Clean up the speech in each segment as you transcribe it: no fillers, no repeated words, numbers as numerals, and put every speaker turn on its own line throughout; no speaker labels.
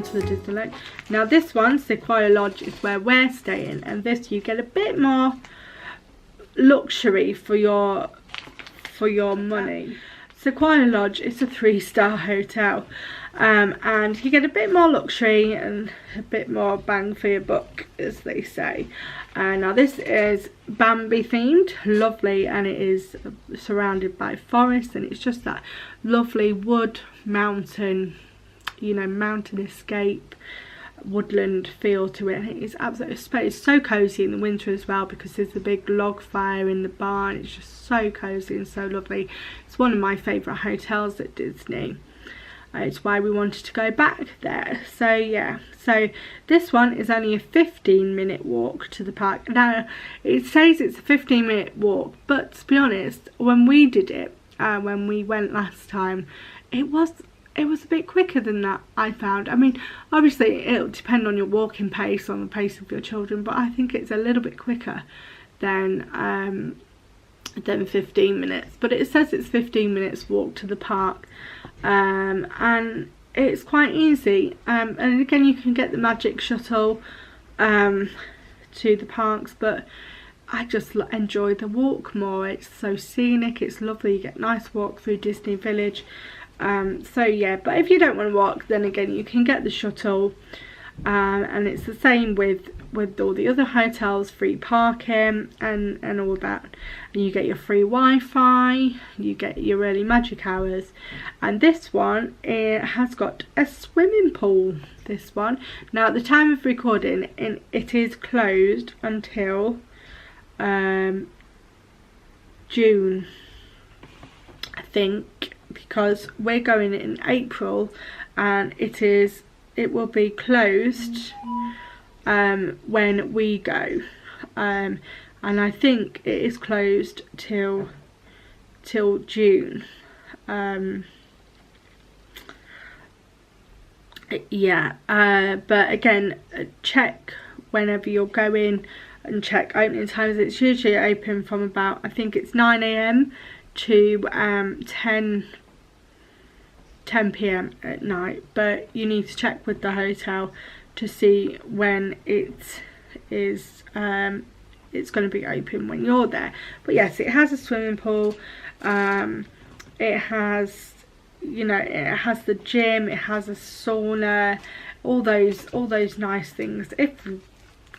to the Disneyland. Now this one, Sequioa Lodge, is where we're staying, and this you get a bit more luxury for your money. Sequioa Lodge is a 3-star hotel, and you get a bit more luxury and a bit more bang for your buck, as they say. Now this is Bambi themed, lovely, and it is surrounded by forest, and it's just that lovely wood, mountain, you know, mountain escape, woodland feel to it. It's absolutely, it's so cozy in the winter as well, because there's a big log fire in the barn. It's just so cozy and so lovely. It's one of my favourite hotels at Disney. It's why we wanted to go back there. So yeah, so this one is only a 15-minute walk to the park. Now it says it's a 15-minute walk, but to be honest, when we did it, when we went last time, it was a bit quicker than that, I found. I mean, obviously it'll depend on your walking pace, on the pace of your children, but I think it's a little bit quicker than 15 minutes. But it says it's 15 minutes walk to the park, and it's quite easy. And again, you can get the magic shuttle to the parks, but I just enjoy the walk more. It's so scenic, it's lovely, you get a nice walk through Disney Village. So yeah, but if you don't want to walk, then again you can get the shuttle, and it's the same with all the other hotels, free parking and all that, and you get your free Wi-Fi, you get your early magic hours. And this one, it has got a swimming pool, this one. Now at the time of recording, it is closed until June, I think, because we're going in April, and it will be closed when we go, and I think it is closed till June. Yeah, but again, check whenever you're going and check opening times. It's usually open from about, I think it's 9 AM to 10 PM at night, but you need to check with the hotel to see when it is it's going to be open when you're there. But yes, it has a swimming pool, it has, you know, it has the gym, it has a sauna, all those nice things. I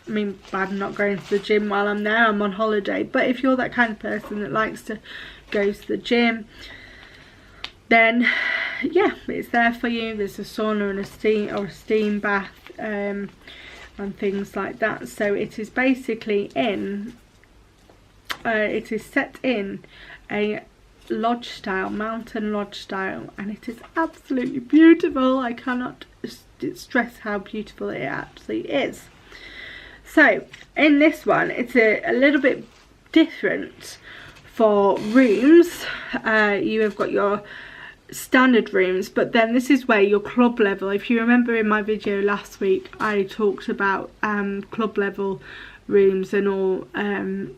mean, I'm not going to the gym while I'm there, I'm on holiday, but if you're that kind of person that likes to go to the gym, then yeah, it's there for you. There's a sauna and a steam bath, and things like that. So it is basically it is set in a lodge style, mountain lodge style, and it is absolutely beautiful. I cannot stress how beautiful it actually is. So in this one, it's a little bit different for rooms. You have got your standard rooms, but then this is where your club level, if you remember in my video last week, I talked about club level rooms and all, and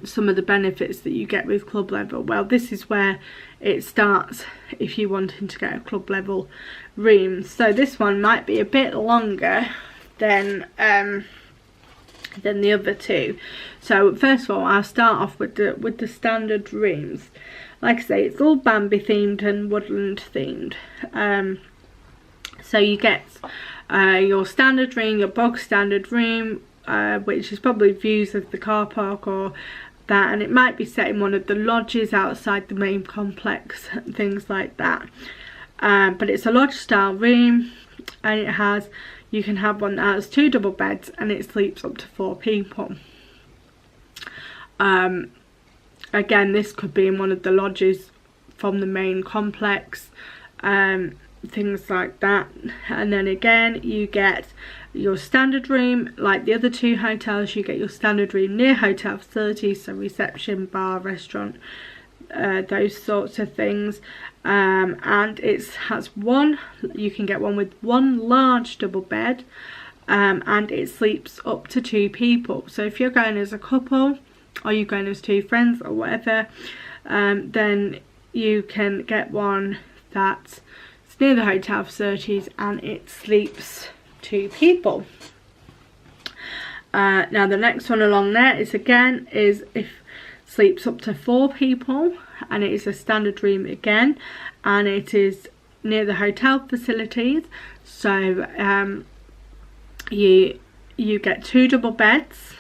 some of the benefits that you get with club level. Well, this is where it starts if you're wanting to get a club level room. So this one might be a bit longer than the other two. So first of all, I'll start off with the standard rooms. Like I say, it's all Bambi themed and woodland themed. So you get your standard room, your bog standard room, which is probably views of the car park or that, and it might be set in one of the lodges outside the main complex and things like that. But it's a lodge style room, and you can have one that has 2 double beds, and it sleeps up to 4 people. Again, this could be in one of the lodges from the main complex, things like that. And then again, you get your standard room, like the other 2 hotels. You get your standard room near hotel facilities, so reception, bar, restaurant, those sorts of things. And it has you can get one with 1 large double bed, and it sleeps up to 2 people. So if you're going as a couple, or you're going as 2 friends or whatever, then you can get one that's it's near the hotel facilities, and it sleeps 2 people. Now the next one along there is if sleeps up to 4 people, and it is a standard room again, and it is near the hotel facilities. So you get 2 double beds,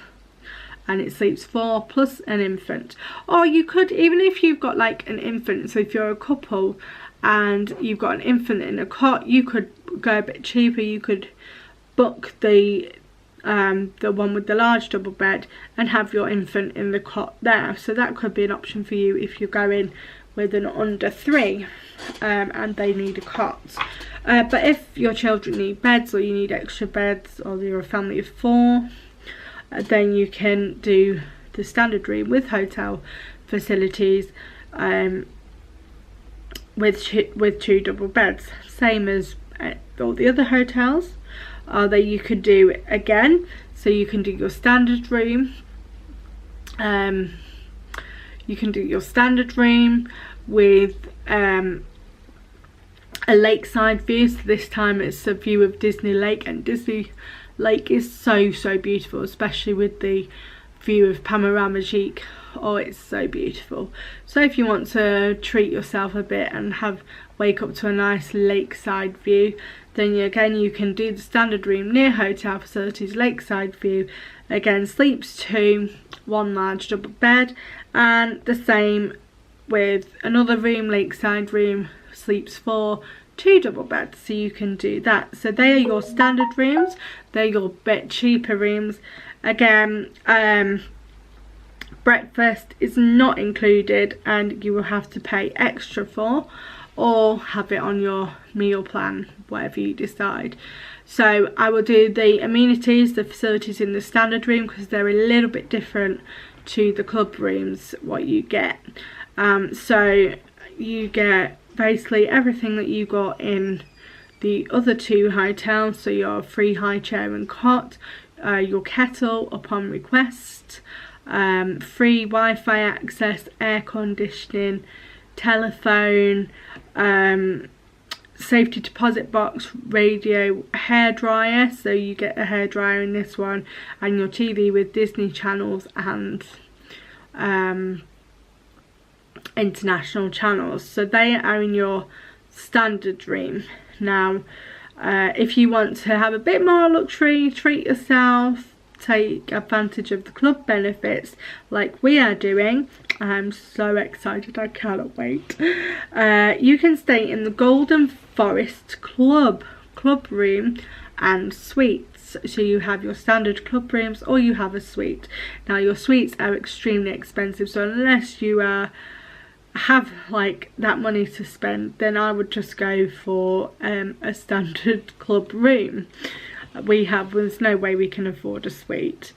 and it sleeps 4 plus an infant. Or you could, even if you've got like an infant, so if you're a couple and you've got an infant in a cot, you could go a bit cheaper. You could book the one with the large double bed and have your infant in the cot there. So that could be an option for you if you're going with an under 3 and they need a cot. But if your children need beds, or you need extra beds, or you're a family of 4, then you can do the standard room with hotel facilities with 2 double beds, same as all the other hotels. That you could do again. So you can do your standard room. You can do your standard room with a lakeside view. So this time it's a view of Disney Lake, and Disney Lake is so beautiful, especially with the view of Panorama Chic. Oh, it's so beautiful. So if you want to treat yourself a bit and wake up to a nice lakeside view, then you can do the standard room near hotel facilities, lakeside view. Again, sleeps 2, 1 large double bed, and the same with another room, lakeside room, sleeps 4, 2 double beds. So you can do that. So they are your standard rooms. They're your bit cheaper rooms. Again, breakfast is not included, and you will have to pay extra for, or have it on your meal plan, whatever you decide. So I will do the amenities, the facilities in the standard room, because they're a little bit different to the club rooms, what you get. So you get basically everything that you got in the other 2 hotels. So your free high chair and cot, your kettle upon request, free Wi-Fi access, air conditioning, telephone, safety deposit box, radio, hairdryer. So you get a hairdryer in this one, and your TV with Disney channels and international channels. So they are in your standard room. Now if you want to have a bit more luxury, treat yourself, take advantage of the club benefits like we are doing, I'm so excited, I cannot wait. You can stay in the Golden Forest Club room and suites. So you have your standard club rooms, or you have a suite. Now your suites are extremely expensive, so unless you have like that money to spend, then I would just go for a standard club room. There's no way we can afford a suite.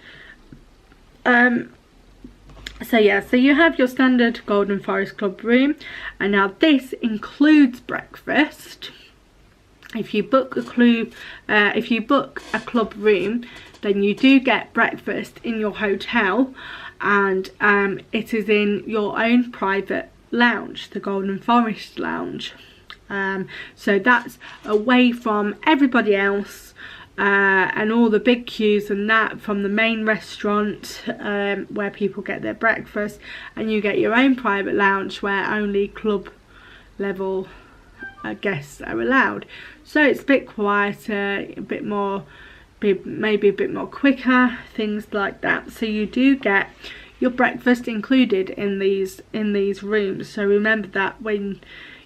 So yeah, so you have your standard Golden Forest Club room, and now this includes breakfast. If you book a club room, then you do get breakfast in your hotel, and it is in your own private lounge, the Golden Forest Lounge. So that's away from everybody else. And all the big queues and that from the main restaurant where people get their breakfast, and you get your own private lounge where only club level guests are allowed. So it's a bit quieter, a bit more, maybe a bit more quicker, things like that. So you do get your breakfast included in these rooms. So remember that when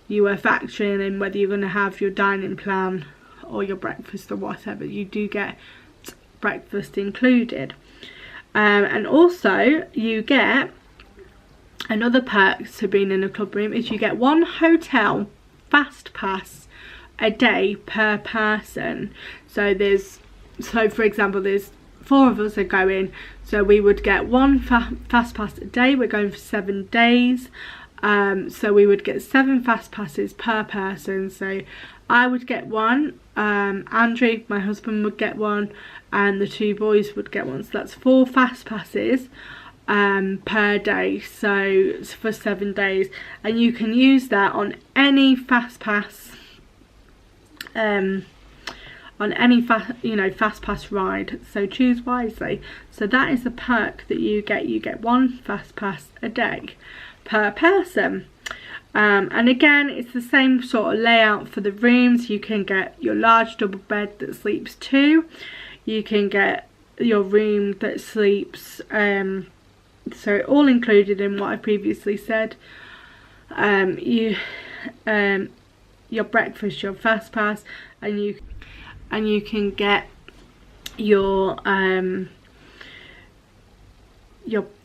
you are factoring in whether you're going to have your dining plan or your breakfast or whatever, you do get breakfast included. And also you get another perk to being in a club room is you get 1 hotel fast pass a day per person. So for example, there's 4 of us are going, so we would get 1 fast pass a day. We're going for 7 days, so we would get 7 fast passes per person. So I would get 1, Andrew, my husband, would get 1, and the 2 boys would get 1. So that's 4 fast passes per day, so for 7 days, and you can use that on any fast pass on any fast pass ride, so choose wisely. So that is the perk that you get one fast pass a day per person. And again, it's the same sort of layout for the rooms. You can get your large double bed that sleeps 2. You can get your room that sleeps so all included in what I previously said. Your breakfast, your fast pass, and you can get your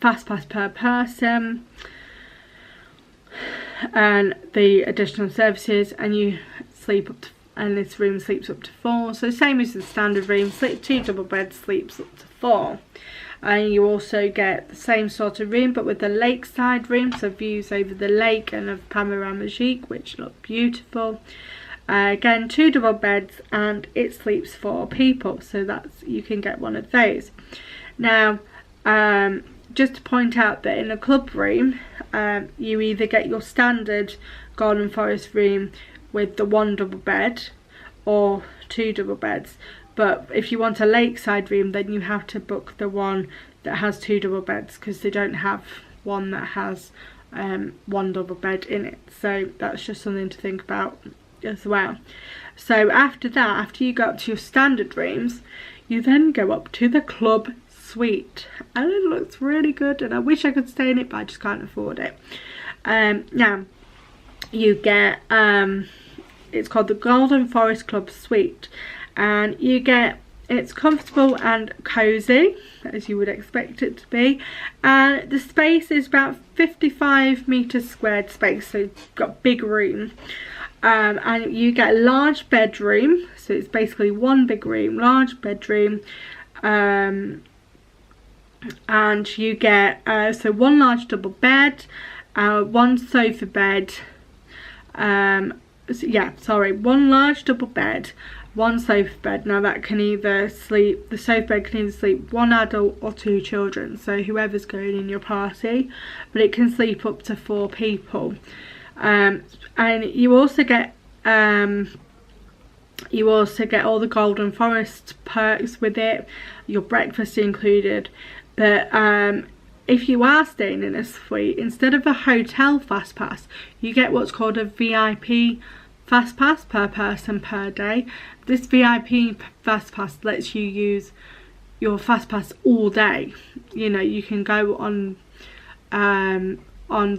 fast pass per person and the additional services, and you sleep up to, and this room sleeps up to 4. So same as the standard room, 2 double beds, sleeps up to 4. And you also get the same sort of room but with the lakeside room, so views over the lake and of Panorama Chic, which look beautiful. Again, 2 double beds, and it sleeps 4 people, so that's, you can get one of those. Now just to point out that in a club room, you either get your standard Golden Forest room with the 1 double bed or 2 double beds, but if you want a lakeside room, then you have to book the one that has 2 double beds, because they don't have one that has 1 double bed in it. So that's just something to think about as well. So after that, after you go up to your standard rooms, you then go up to the club suite, and it looks really good, and I wish I could stay in it, but I just can't afford it. Now you get it's called the Golden Forest Club Suite, and you get, it's comfortable and cozy as you would expect it to be, and the space is about 55 meters squared space, so you've got big room. And you get a large bedroom, so it's basically one big room, large bedroom, and you get so 1 large double bed, 1 sofa bed, 1 large double bed, 1 sofa bed. Now that can either sleep, the sofa bed can either sleep 1 adult or 2 children, so whoever's going in your party, but it can sleep up to 4 people. And you also get all the Golden Forest perks with it, your breakfast included. But if you are staying in a suite, instead of a hotel fast pass, you get what's called a VIP fast pass per person per day. This VIP fast pass lets you use your fast pass all day. You know, you can go on the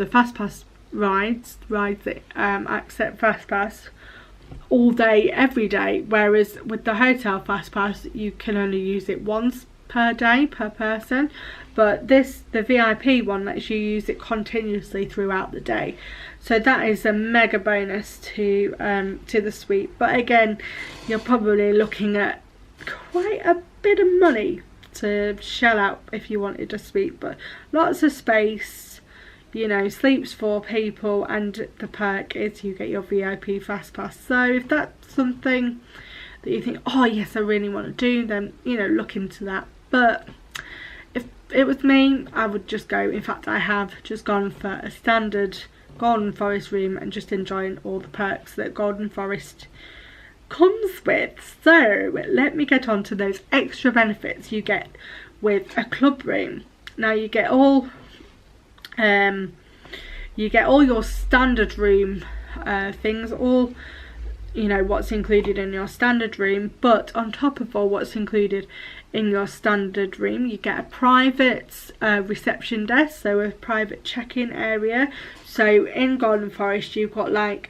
fast pass rides that accept fast pass all day every day, whereas with the hotel fast pass you can only use it once per day per person, but the VIP one lets you use it continuously throughout the day. So that is a mega bonus to the suite. But again, you're probably looking at quite a bit of money to shell out if you wanted a suite, but lots of space, you know, sleeps 4 people, and the perk is you get your VIP fast pass. So if that's something that you think, oh yes, I really want to do, then, you know, look into that. But if it was me, I would just go, in fact I have just gone for a standard Golden Forest room and just enjoying all the perks that Golden Forest comes with. So let me get on to those extra benefits you get with a club room. Now you get all your standard room things, all, you know, what's included in your standard room, but on top of all what's included in your standard room, you get a private reception desk, so a private check-in area. So in Golden Forest you've got like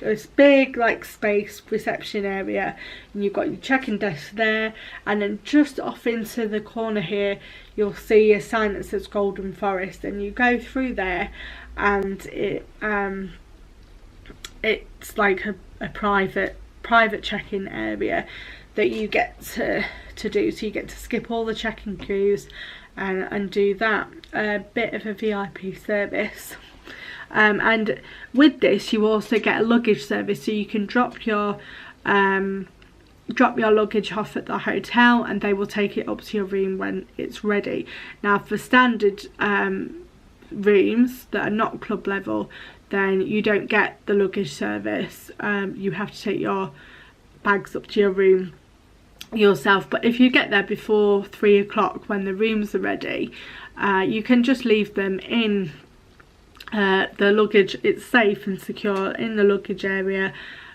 this big like space reception area, and you've got your check-in desk there, and then just off into the corner here you'll see a sign that says Golden Forest, and you go through there, and it's like a private check-in area that you get to do. So you get to skip all the check-in queues and do that. A bit of a VIP service. And with this you also get a luggage service, so you can drop your luggage off at the hotel and they will take it up to your room when it's ready. Now for standard rooms that are not club level, then you don't get the luggage service. You have to take your bags up to your room yourself. But if you get there before 3 o'clock when the rooms are ready, you can just leave them in the luggage. It's safe and secure in the luggage area.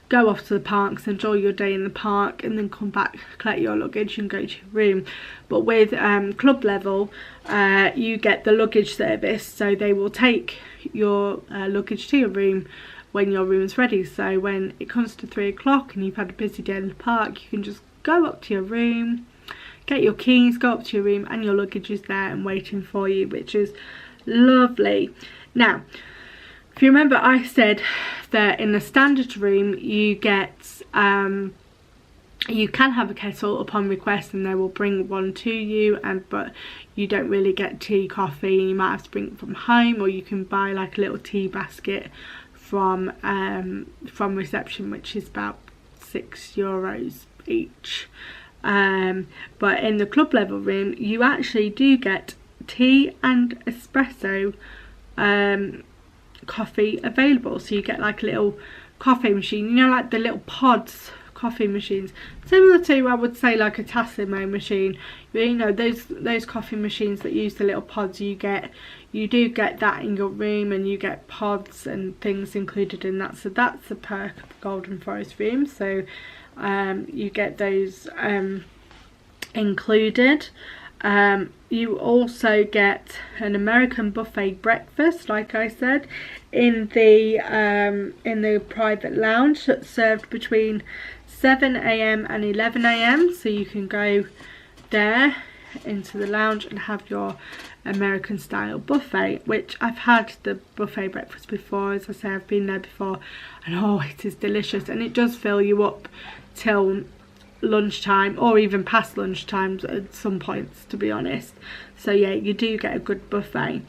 Go off to the parks, enjoy your day in the park, and then come back, collect your luggage and go to your room. But with club level, you get the luggage service, so they will take your luggage to your room when your room's ready. So when it comes to 3 o'clock and you've had a busy day in the park, you can just go up to your room, get your keys, go up to your room, and your luggage is there and waiting for you, which is lovely. Now, if you remember, I said that in the standard room you get you can have a kettle upon request, and they will bring one to you, but you don't really get tea, coffee. You might have to bring it from home, or you can buy like a little tea basket from reception, which is about €6 each. But in the club level room, you actually do get tea and espresso coffee available. So you get like a little coffee machine, you know, like the little pods coffee machines, similar to, I would say, like a Tassimo machine. You know, those coffee machines that use the little pods, you do get that in your room, and you get pods and things included in that. So that's a perk of the Golden Forest room. So you get those included. You also get an American buffet breakfast, like I said, in the private lounge, that's served between 7 AM and 11 AM. So you can go there into the lounge and have your American style buffet, which I've had the buffet breakfast before. As I say, I've been there before, and oh, it is delicious, and it does fill you up till lunchtime, or even past lunchtime at some points, to be honest. So yeah, you do get a good buffet.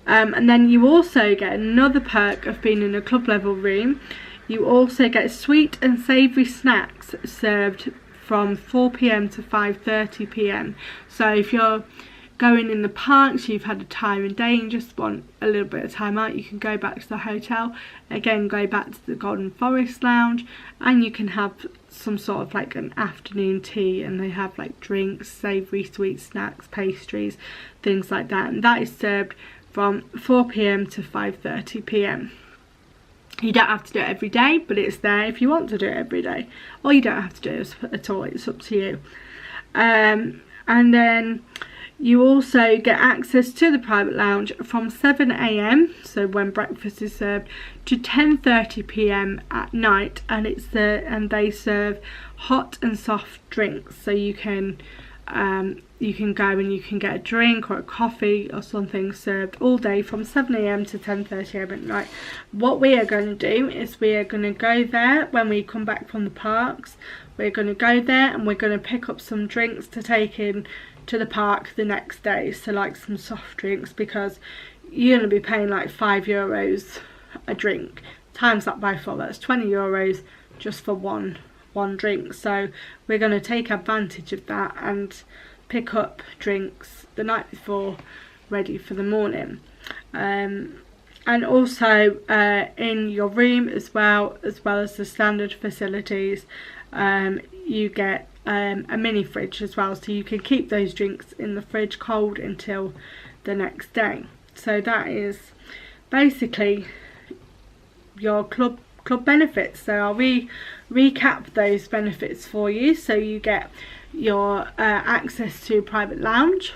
And then you also get another perk of being in a club level room. You also get sweet and savoury snacks served from 4 PM to 5:30 PM. So if you're going in the parks, you've had a tiring day and just want a little bit of time out, you can go back to the hotel, again go back to the Golden Forest lounge, and you can have some sort of like an afternoon tea, and they have like drinks, savoury sweet snacks, pastries, things like that, and that is served from 4 PM to 5:30 PM. You don't have to do it every day, but it's there if you want to do it every day, or you don't have to do it at all, it's up to you. And then you also get access to the private lounge from 7 AM, so when breakfast is served, to 10:30 PM at night, and they serve hot and soft drinks. So you can go and you can get a drink or a coffee or something served all day from 7 AM to 10:30 AM at night. What we are going to do is we are going to go there when we come back from the parks. We're going to go there and we're going to pick up some drinks to take in to the park the next day, so like some soft drinks, because you're going to be paying like €5 a drink. Times that by 4, that's €20 just for one drink. So we're going to take advantage of that and pick up drinks the night before, ready for the morning. And also in your room as well as the standard facilities, you get a mini fridge as well, so you can keep those drinks in the fridge cold until the next day. So that is basically your club benefits. So I'll recap those benefits for you. So you get your access to a private lounge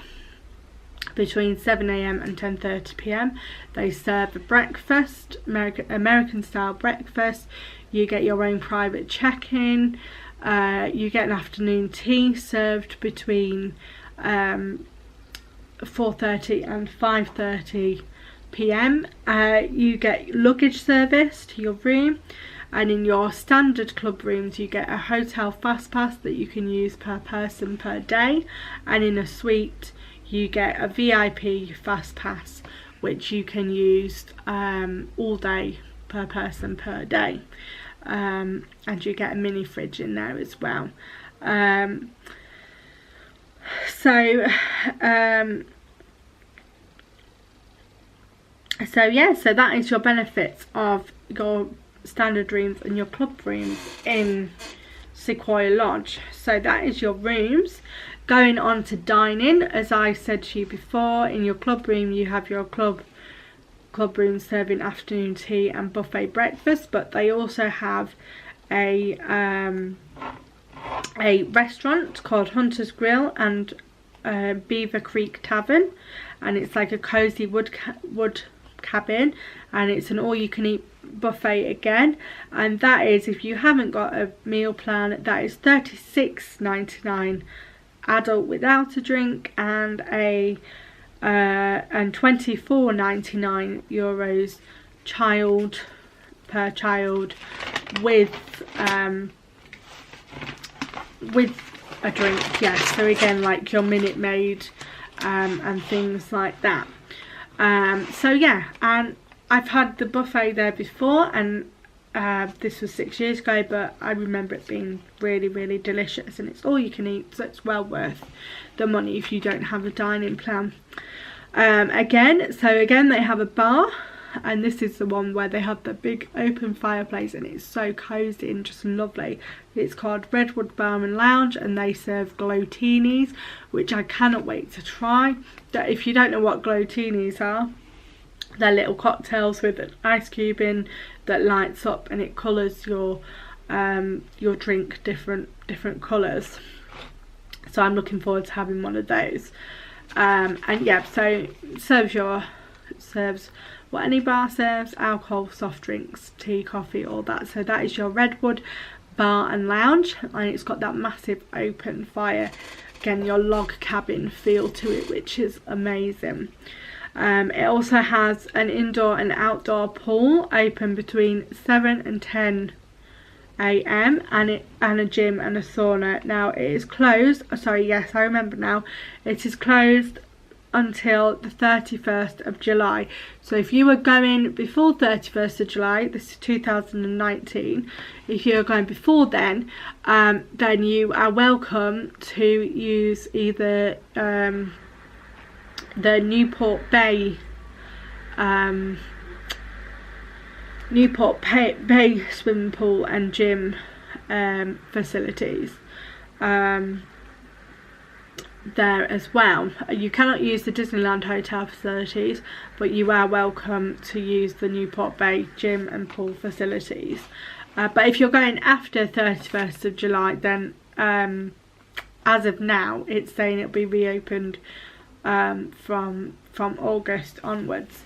between 7 AM and 10:30 PM. They serve a breakfast, American style breakfast. You get your own private check-in. You get an afternoon tea served between 4:30 and 5:30 PM. You get luggage service to your room, and in your standard club rooms you get a hotel fast pass that you can use per person per day, and in a suite you get a VIP fast pass which you can use all day per person per day. And you get a mini fridge in there as well. So that is your benefits of your standard rooms and your club rooms in Sequoia Lodge. So that is your rooms. Going on to dining, as I said to you before, in your club room you have your club room serving afternoon tea and buffet breakfast, but they also have a restaurant called Hunter's Grill and Beaver Creek Tavern, and it's like a cozy wood cabin, and it's an all-you-can-eat buffet again, and that is, if you haven't got a meal plan, that is $36.99 adult without a drink, and €24.99 child per child with a drink. Yes, so again, like your Minute Maid and things like that. So yeah, and I've had the buffet there before, and this was 6 years ago, but I remember it being really, really delicious, and it's all you can eat, so it's well worth the money if you don't have a dining plan. Again, they have a bar, and this is the one where they have the big open fireplace, and it's so cozy and just lovely. It's called Redwood Bar and Lounge, and they serve glowtinis, which I cannot wait to try. If you don't know what glowtinis are, they're little cocktails with an ice cube in that lights up, and it colours your drink different colours. So I'm looking forward to having one of those. And yeah, so it serves what any bar serves: alcohol, soft drinks, tea, coffee, all that. So that is your Redwood Bar and Lounge, and it's got that massive open fire, again your log cabin feel to it, which is amazing. It also has an indoor and outdoor pool open between 7 and 10 AM and a gym and a sauna. Now it is closed, sorry, yes, I remember now, it is closed until the 31st of July. So if you were going before 31st of July, this is 2019, if you're going before then you are welcome to use either the Newport Bay swimming pool and gym facilities there as well. You cannot use the Disneyland hotel facilities, but you are welcome to use the Newport Bay gym and pool facilities. But if you're going after 31st of July, then as of now it's saying it'll be reopened from August onwards.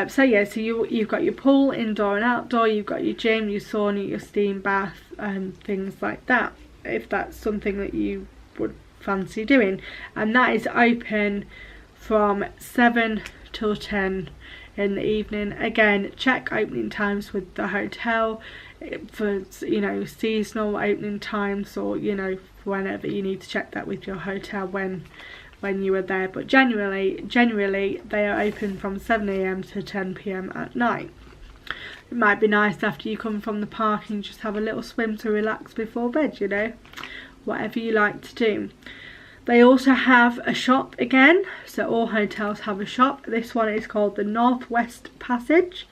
So yeah, so you've got your pool, indoor and outdoor, you've got your gym, your sauna, your steam bath and things like that, if that's something that you would fancy doing. And that is open from 7 till 10 in the evening. Again, check opening times with the hotel for, you know, seasonal opening times, or, you know, whenever you need to check that with your hotel when you are there. But generally they are open from 7 AM to 10 PM at night. It might be nice after you come from the park and just have a little swim to relax before bed, you know, whatever you like to do. They also have a shop again, so all hotels have a shop. This one is called the Northwest Passage,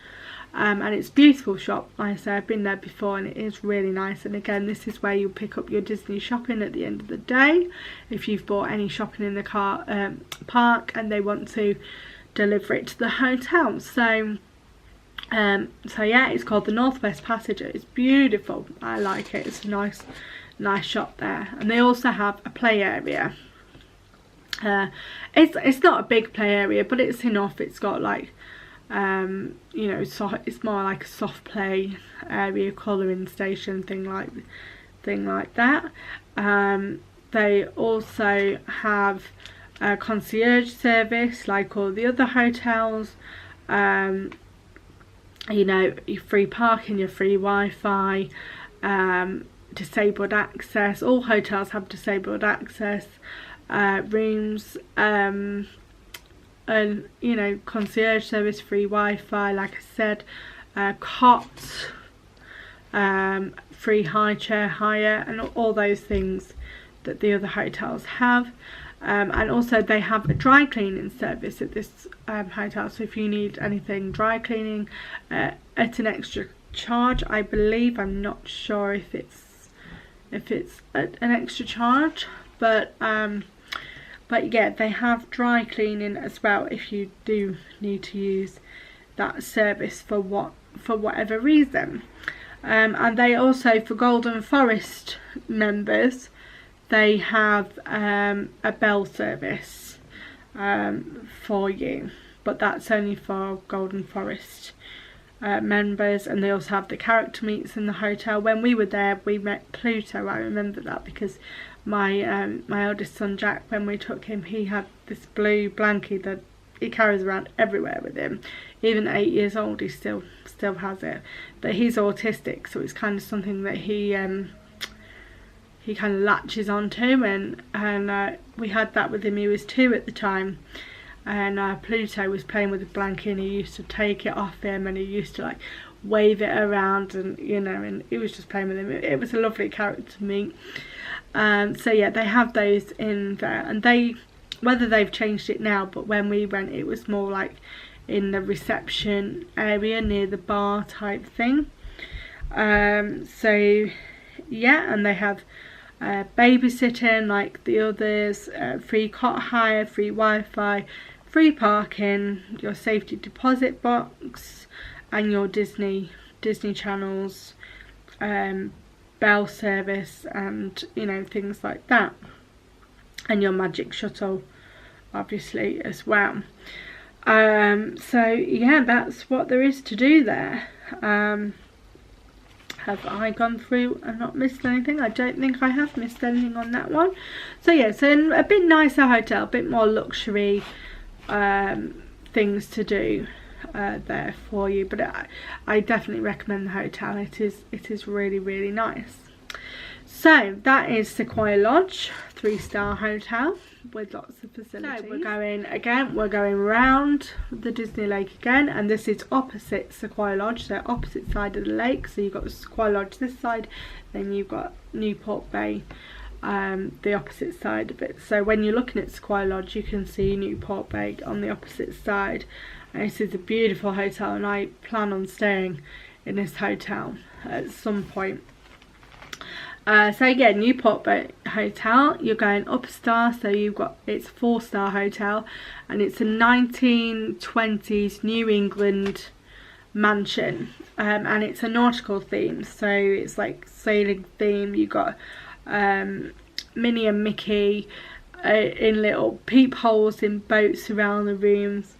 and it's a beautiful shop. Like I say, I've been there before and it is really nice. And again, this is where you'll pick up your Disney shopping at the end of the day if you've bought any shopping in the park and they want to deliver it to the hotel. So yeah, it's called the Northwest Passage. It's beautiful. I like it. It's a nice shop there. And they also have a play area. It's not a big play area, but it's enough. It's got like you know, so it's more like a soft play area, colouring station, thing like that. They also have a concierge service like all the other hotels. You know, your free parking, your free Wi-Fi, disabled access. All hotels have disabled access, rooms, and, you know, concierge service, free Wi-Fi, like I said, cots, free high chair hire, and all those things that the other hotels have. And also they have a dry cleaning service at this hotel, so if you need anything dry cleaning at an extra charge, I believe, I'm not sure if it's if it's an extra charge, but yeah, they have dry cleaning as well if you do need to use that service for whatever reason. And they also, for Golden Forest members, they have a bell service for you, but that's only for Golden Forest members. And they also have the character meets in the hotel. When we were there, we met Pluto. I remember that because my eldest son Jack, when we took him, he had this blue blankie that he carries around everywhere with him. Even at 8 years old, he still has it. But he's autistic, so it's kind of something that he kind of latches onto, and we had that with him. He was 2 at the time, and Pluto was playing with the blanket, and he used to take it off him, and he used to like wave it around, and you know, and he was just playing with him. It was a lovely character to meet. So yeah, they have those in there, and whether they've changed it now, but when we went, it was more like in the reception area near the bar type thing. So yeah, and they have babysitting like the others, free cot hire, free Wi-Fi, free parking, your safety deposit box, and your Disney channels, bell service, and you know, things like that, and your magic shuttle obviously as well. So yeah, that's what there is to do there. Have I gone through and not missed anything? I don't think I have missed anything on that one. So yeah, so a bit nicer hotel, a bit more luxury things to do there for you, but I definitely recommend the hotel. It is really, really nice. So that is Sequoia Lodge, 3-star hotel with lots of facilities. So we're going around the Disney Lake again, and this is opposite Sequoia Lodge, so opposite side of the lake. So you've got Sequoia Lodge this side, then you've got Newport Bay, the opposite side of it. So when you're looking at Sequoia Lodge, you can see Newport Bay on the opposite side. And this is a beautiful hotel, and I plan on staying in this hotel at some point. So again, Newport Bay Hotel, you're going up a star, so it's a 4-star hotel, and it's a 1920s New England mansion, and it's a nautical theme, so it's like sailing theme. You've got Minnie and Mickey in little peepholes in boats around the rooms.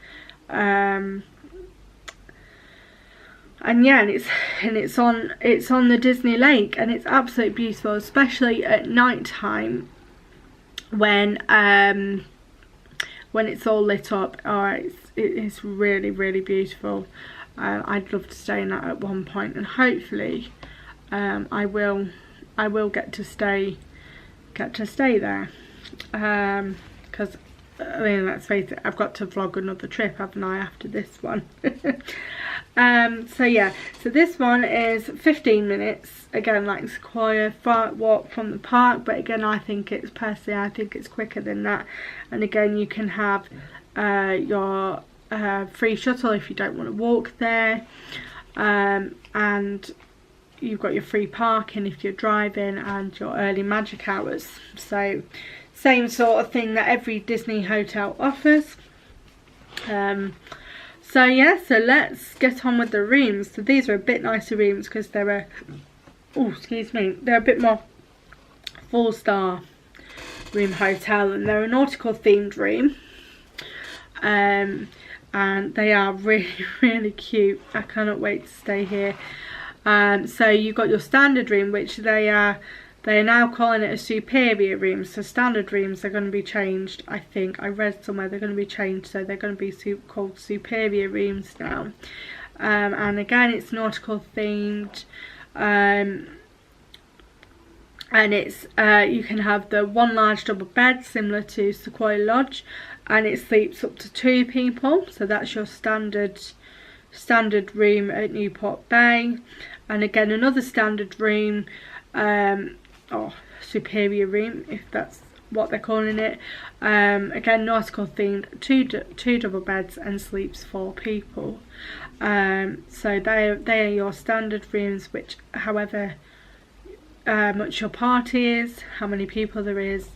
And yeah, and it's on the Disney Lake, and it's absolutely beautiful, especially at night time when it's all lit up. It's really, really beautiful. I'd love to stay in that at one point, and hopefully I will get to stay there, because I mean, let's face it, I've got to vlog another trip, haven't I, after this one. So yeah, so this one is 15 minutes, again like Sequoia, walk from the park, but again I think it's quicker than that. And again, you can have your free shuttle if you don't want to walk there, and you've got your free parking if you're driving, and your early magic hours. So same sort of thing that every Disney hotel offers. So yeah, so let's get on with the rooms. So these are a bit nicer rooms because they're they're a bit more 4-star room hotel, and they're a nautical themed room, and they are really, really cute. I cannot wait to stay here. So you've got your standard room, which they are now calling it a superior room. So standard rooms are going to be changed, I think. I read somewhere they're going to be changed, so they're going to be called superior rooms now. And again, it's nautical themed, and it's you can have the one large double bed similar to Sequoia Lodge, and it sleeps up to 2 people. So that's your standard room at Newport Bay. And again, another standard room, or superior room, if that's what they're calling it. Again, nautical themed, two double beds, and sleeps 4 people. So they are your standard rooms, which however much your party is, how many people there is,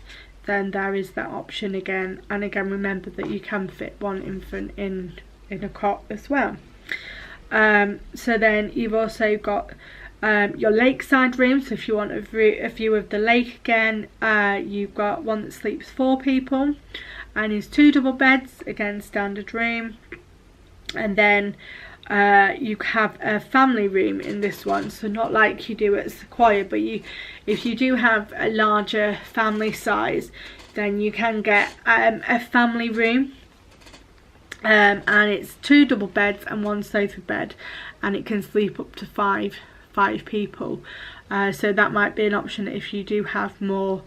then there is that option again. And again, remember that you can fit one infant in a cot as well. So then you've also got your lakeside room. So if you want a view of the lake again, you've got one that sleeps 4 people and is 2 double beds, again standard room. And then you have a family room in this one, so not like you do at Sequoia, but if you do have a larger family size, then you can get a family room, and it's 2 double beds and 1 sofa bed, and it can sleep up to five people. So that might be an option if you do have more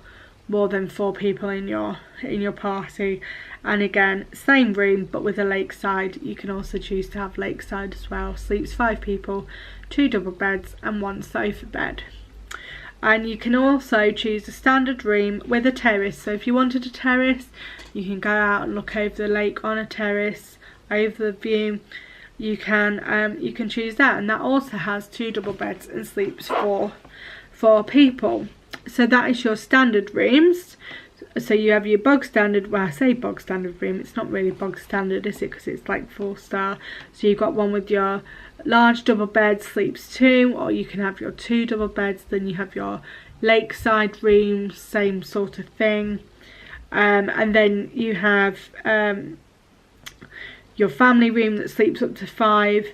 than 4 people in your party. And again, same room but with a lakeside. You can also choose to have lakeside as well. Sleeps 5 people, 2 double beds and 1 sofa bed. And you can also choose a standard room with a terrace. So if you wanted a terrace, you can go out and look over the lake on a terrace, over the view. You can choose that, and that also has 2 double beds and sleeps 4 people. So that is your standard rooms. So you have your bog standard, well I say bog standard room, it's not really bog standard, is it, because it's like 4-star. So you've got one with your large double bed, sleeps 2, or you can have your 2 double beds. Then you have your lakeside room, same sort of thing. And then you have your family room that sleeps up to 5,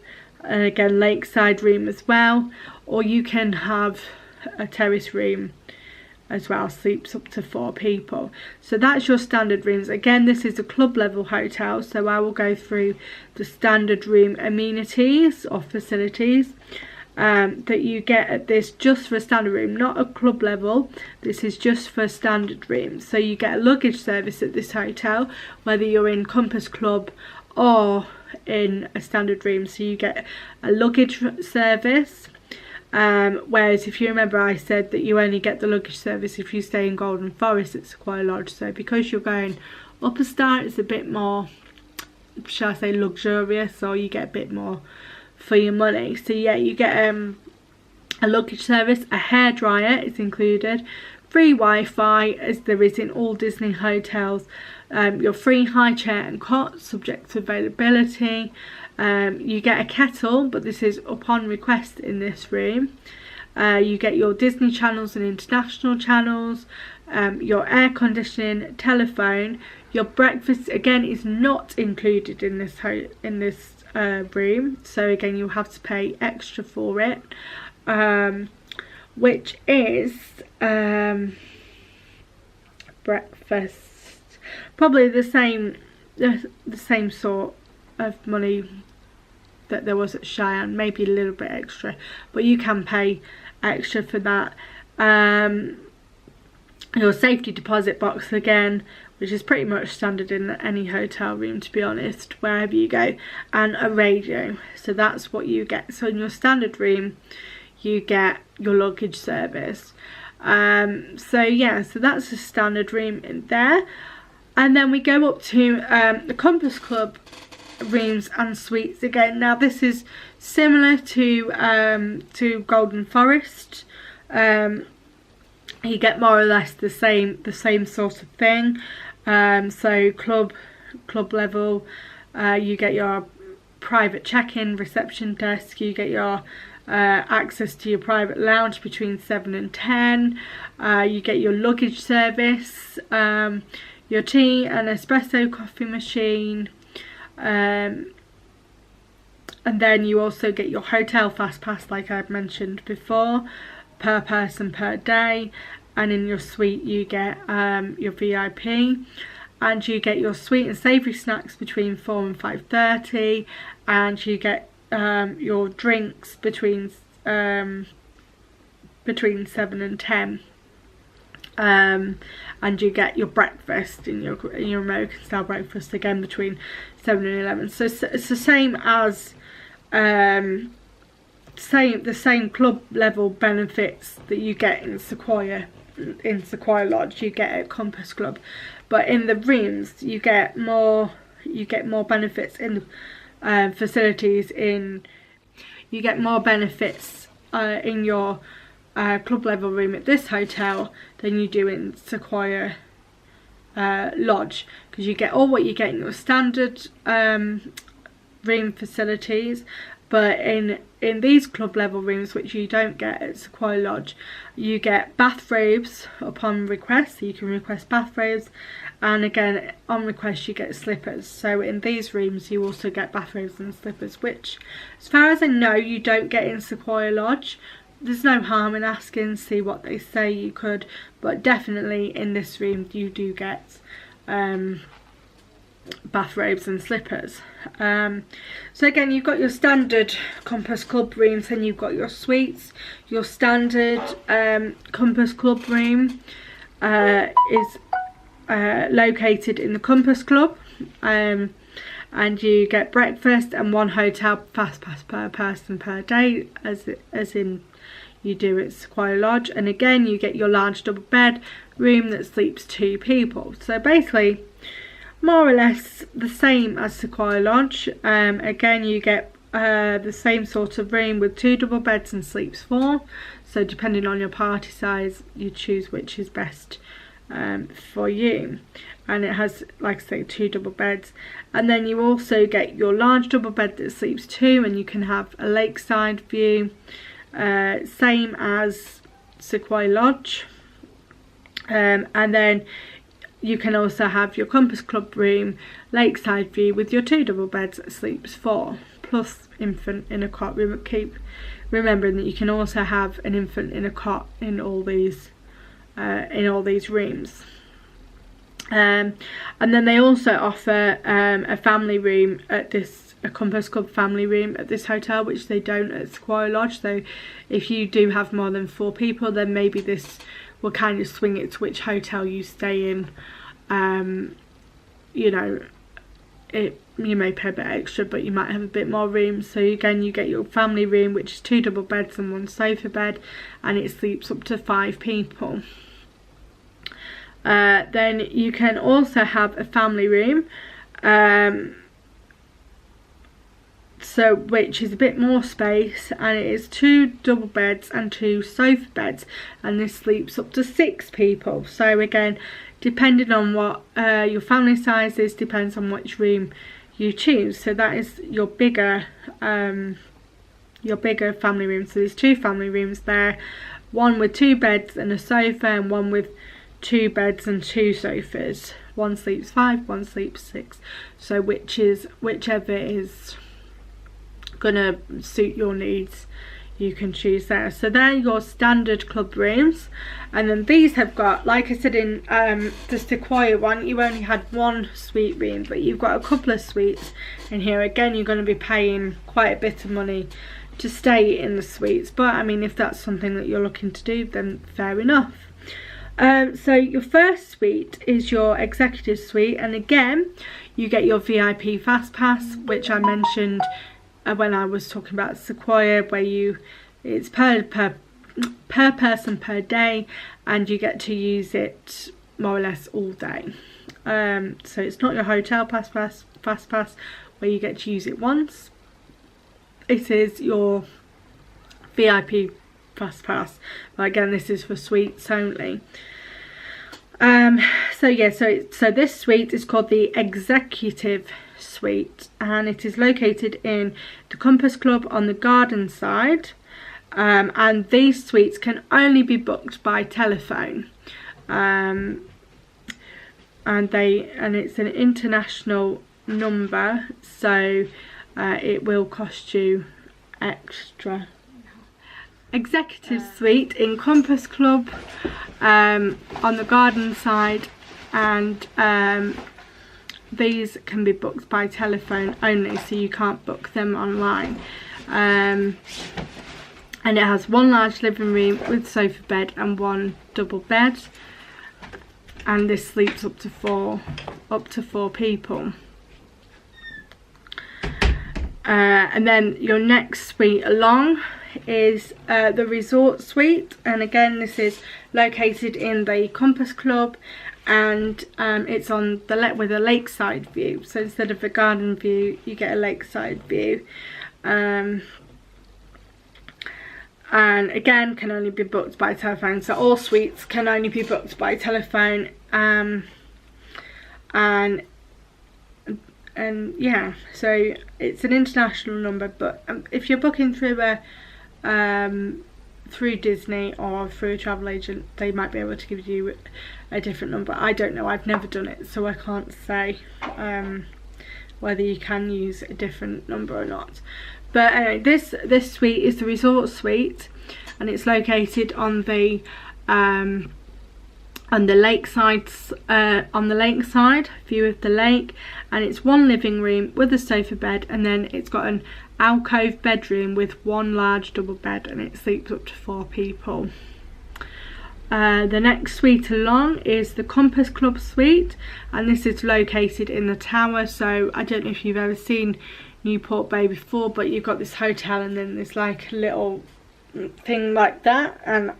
and again lakeside room as well. Or you can have a terrace room as well, sleeps up to 4 people. So that's your standard rooms. Again, this is a club level hotel, so I will go through the standard room amenities or facilities that you get at this, just for a standard room, not a club level. This is just for standard rooms. So you get a luggage service at this hotel, whether you're in Compass Club or in a standard room. So you get a luggage service. Whereas if you remember, I said that you only get the luggage service if you stay in Golden Forest at Sequoia Lodge. So because you're going up a star, it's a bit more, shall I say, luxurious, or you get a bit more for your money. So yeah, you get a luggage service, a hairdryer is included, free Wi-Fi as there is in all Disney hotels, your free high chair and cot subject to availability. You get a kettle, but this is upon request in this room. You get your Disney channels and international channels, your air conditioning, telephone. Your breakfast again is not included in this room, so again you'll have to pay extra for it, which is breakfast, probably the same sort of money that there was at Cheyenne, maybe a little bit extra, but you can pay extra for that. Your safety deposit box again, which is pretty much standard in any hotel room, to be honest, wherever you go, and a radio. So that's what you get. So in your standard room you get your luggage service. So yeah, so that's a standard room in there. And then we go up to the Compass Club rooms and suites again. Now this is similar to Golden Forest. You get more or less the same sort of thing. So club level, you get your private check-in reception desk, you get your access to your private lounge between 7 and 10, you get your luggage service, your tea and espresso coffee machine, and then you also get your hotel fast pass, like I've mentioned before, per person per day. And in your suite you get your VIP, and you get your sweet and savoury snacks between 4 and 5:30, and you get your drinks between 7 and 10, and you get your breakfast in your American style breakfast again between 7 and 11. So it's the same as the same club level benefits that you get in Sequoia Lodge, you get at Compass Club, but in the rooms you get more benefits in facilities. You get more benefits in your club level room at this hotel than you do in Sequoia Lodge, because you get all what you get in your standard room facilities, but in these club level rooms, which you don't get at Sequoia Lodge, you get bathrobes upon request, so you can request bathrobes, and again on request you get slippers. So in these rooms you also get bathrobes and slippers, which as far as I know you don't get in Sequoia Lodge. There's no harm in asking, see what they say you could, but definitely in this room you do get bathrobes and slippers. So again, you've got your standard Compass Club rooms, and you've got your suites. Your standard Compass Club room is located in the Compass Club, and you get breakfast and 1 hotel fast pass per person per day, as in you do at Sequoia Lodge. And again, you get your large double bed room that sleeps 2 people. So basically more or less the same as Sequoia Lodge. Again, you get the same sort of room with 2 double beds and sleeps 4. So depending on your party size, you choose which is best for you. And it has, like I say, 2 double beds. And then you also get your large double bed that sleeps 2, and you can have a lakeside view, same as Sequoia Lodge. And then you can also have your Compass Club room, lakeside view, with your 2 double beds that sleeps 4, plus infant in a cot. Keep remembering that you can also have an infant in a cot in all these rooms. And then they also offer a family room at a Compass Club family room at this hotel, which they don't at Sequoia Lodge. So if you do have more than 4 people, then maybe this will kind of swing it to which hotel you stay in. You know, you may pay a bit extra, but you might have a bit more room. So again, you get your family room, which is 2 double beds and 1 sofa bed, and it sleeps up to 5 people. Then you can also have a family room, so which is a bit more space, and it is 2 double beds and 2 sofa beds, and this sleeps up to 6 people. So again, depending on what your family size is, depends on which room you choose. So that is your bigger family room. So there's 2 family rooms there, 1 with 2 beds and a sofa, and 1 with 2 beds and 2 sofas. 1 sleeps 5, 1 sleeps 6. So whichever is gonna suit your needs, you can choose there. So they're your standard club rooms. And then these have got, like I said, in the Sequoia one, you only had 1 suite room, but you've got a couple of suites in here. Again, you're going to be paying quite a bit of money to stay in the suites, but I mean, if that's something that you're looking to do, then fair enough. So your first suite is your executive suite, and again you get your VIP fast pass, which I mentioned when I was talking about Sequoia, where it's per person per day, and you get to use it more or less all day. So it's not your hotel fast pass where you get to use it once. It is your VIP fast pass, but again, this is for suites only. So yeah, so this suite is called the Executive Suite, and it is located in the Compass Club on the garden side, and these suites can only be booked by telephone, and it's an international number, so it will cost you extra. Executive suite in Compass Club on the garden side, and these can be booked by telephone only, so you can't book them online. And it has 1 large living room with sofa bed and 1 double bed, and this sleeps up to 4 people. And then your next suite along is the Resort Suite, and again, this is located in the Compass Club, and it's on the with a lakeside view. So instead of a garden view, you get a lakeside view. And and again can only be booked by telephone. So all suites can only be booked by telephone. And yeah, so it's an international number, but if you're booking through through Disney or through a travel agent, they might be able to give you a different number. I don't know, I've never done it, so I can't say whether you can use a different number or not. But anyway, this suite is the resort suite, and it's located on the lakeside view of the lake, and it's one living room with a sofa bed, and then it's got an alcove bedroom with one large double bed, and it sleeps up to 4 people. The next suite along is the Compass Club suite, and this is located in the tower. So I don't know if you've ever seen Newport Bay before, but you've got this hotel and then there's like a little thing like that, and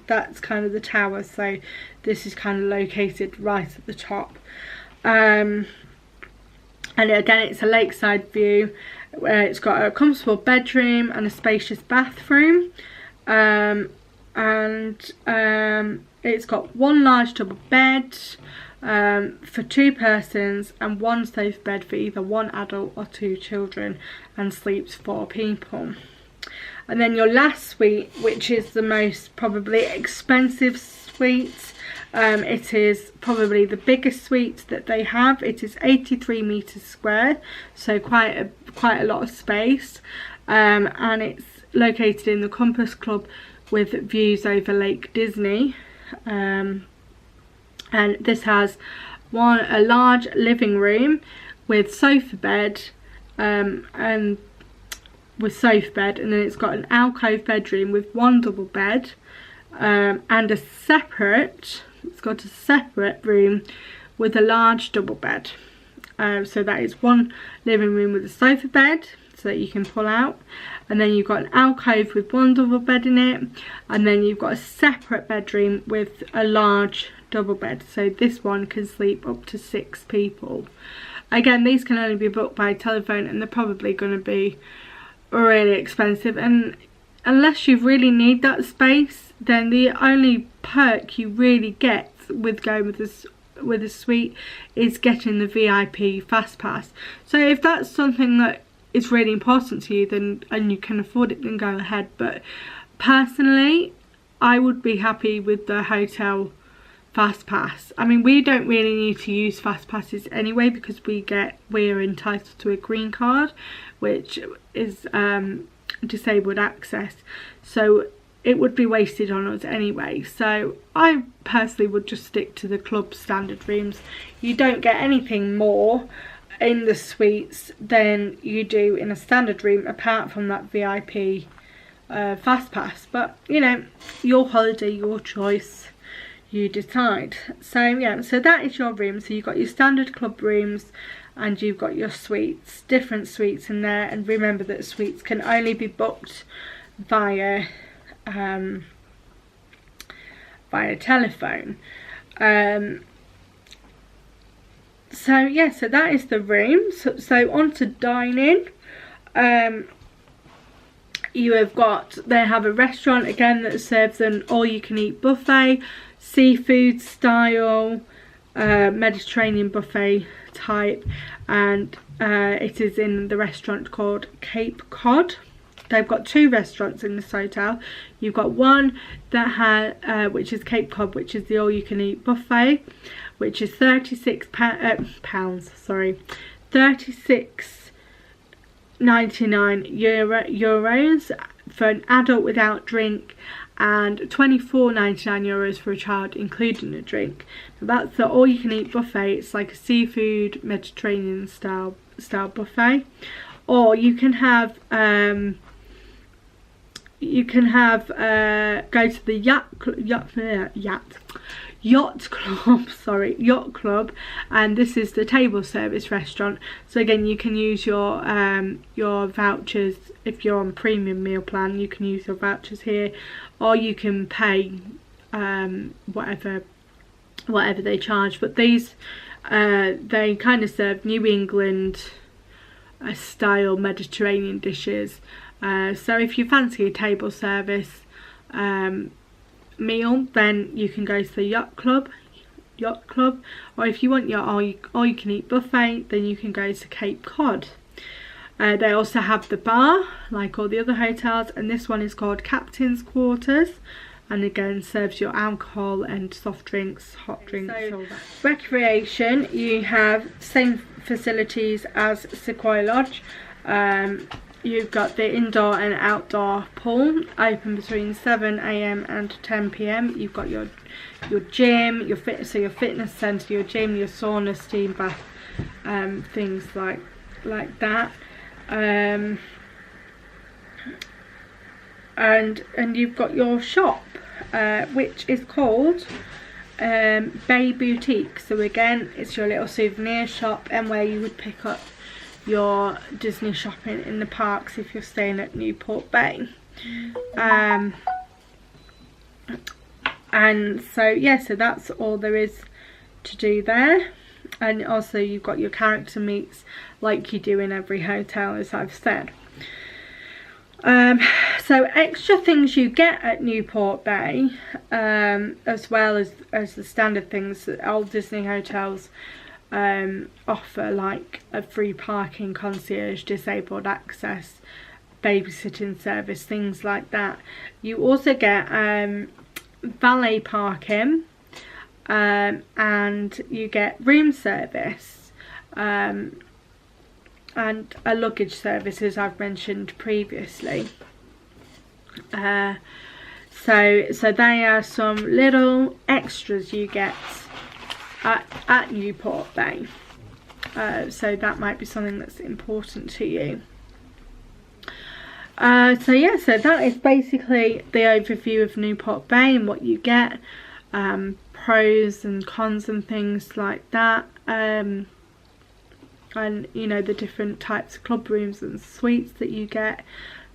that's kind of the tower. So this is kind of located right at the top, and again it's a lakeside view where it's got a comfortable bedroom and a spacious bathroom, and it's got one large double bed for 2 persons and one sofa bed for either 1 adult or 2 children, and sleeps 4 people. And then your last suite, which is the most probably expensive suite, it is probably the biggest suite that they have. It is 83 meters square, so quite a lot of space, and it's located in the Compass Club with views over Lake Disney, and this has a large living room with sofa bed, and then it's got an alcove bedroom with 1 double bed, and it's got a separate room with a large double bed. So that is 1 living room with a sofa bed, so that you can pull out, and then you've got an alcove with 1 double bed in it, and then you've got a separate bedroom with a large double bed. So this one can sleep up to 6 people. Again, these can only be booked by telephone, and they're probably going to be really expensive, and unless you really need that space, then the only perk you really get with going with a suite is getting the VIP fast pass. So if that's something that is really important to you, then and you can afford it, then go ahead. But personally, I would be happy with the hotel fast pass. I mean, we don't really need to use fast passes anyway, because we're entitled to a green card, which is disabled access, so it would be wasted on us anyway. So I personally would just stick to the club standard rooms. You don't get anything more in the suites than you do in a standard room, apart from that VIP fast pass. But you know, your holiday, your choice, you decide. So yeah, so that is your room. So you've got your standard club rooms, and you've got your suites, different suites in there. And remember that suites can only be booked via telephone. So yeah, so that is the rooms. So on to dining. You have got, they have a restaurant again that serves an all-you-can-eat buffet, seafood style, Mediterranean buffet type, and it is in the restaurant called Cape Cod. They've got 2 restaurants in this hotel. You've got one that has, which is Cape Cod, which is the all-you-can-eat buffet, which is £36.99 euros for an adult without drink, and €24.99 for a child including a drink. Now that's the all-you-can-eat buffet. It's like a seafood Mediterranean style buffet. Or you can have go to the yacht club, and this is the table service restaurant. So again, you can use your vouchers. If you're on premium meal plan, you can use your vouchers here, or you can pay whatever they charge. But these they kind of serve New England style Mediterranean dishes, So if you fancy a table service meal, then you can go to the yacht club, or if you want your all you can eat buffet, then you can go to Cape Cod. They also have the bar like all the other hotels, and this one is called Captain's Quarters, and again serves your alcohol and soft drinks, hot drinks. So recreation, you have same facilities as Sequoia Lodge. You've got the indoor and outdoor pool, open between 7 AM and 10 PM. You've got your gym, your fitness centre, your gym, your sauna, steam bath, things like that. And you've got your shop, which is called Bay Boutique. So again, it's your little souvenir shop, and where you would pick up your Disney shopping in the parks if you're staying at Newport Bay. And so yeah, so that's all there is to do there. And also you've got your character meets like you do in every hotel, as I've said. So extra things you get at Newport Bay, as well as the standard things that old Disney hotels offer, like a free parking, concierge, disabled access, babysitting service, things like that. You also get valet parking, and you get room service, and a luggage service, as I've mentioned previously. So they are some little extras you get at Newport Bay. So that might be something that's important to you. So yeah, so that is basically the overview of Newport Bay and what you get, pros and cons and things like that, and you know, the different types of club rooms and suites that you get.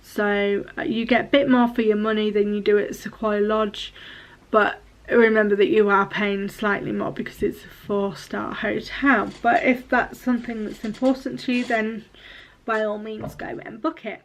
So you get a bit more for your money than you do at Sequoia Lodge, but remember that you are paying slightly more because it's a 4-star hotel. But if that's something that's important to you, then by all means go and book it.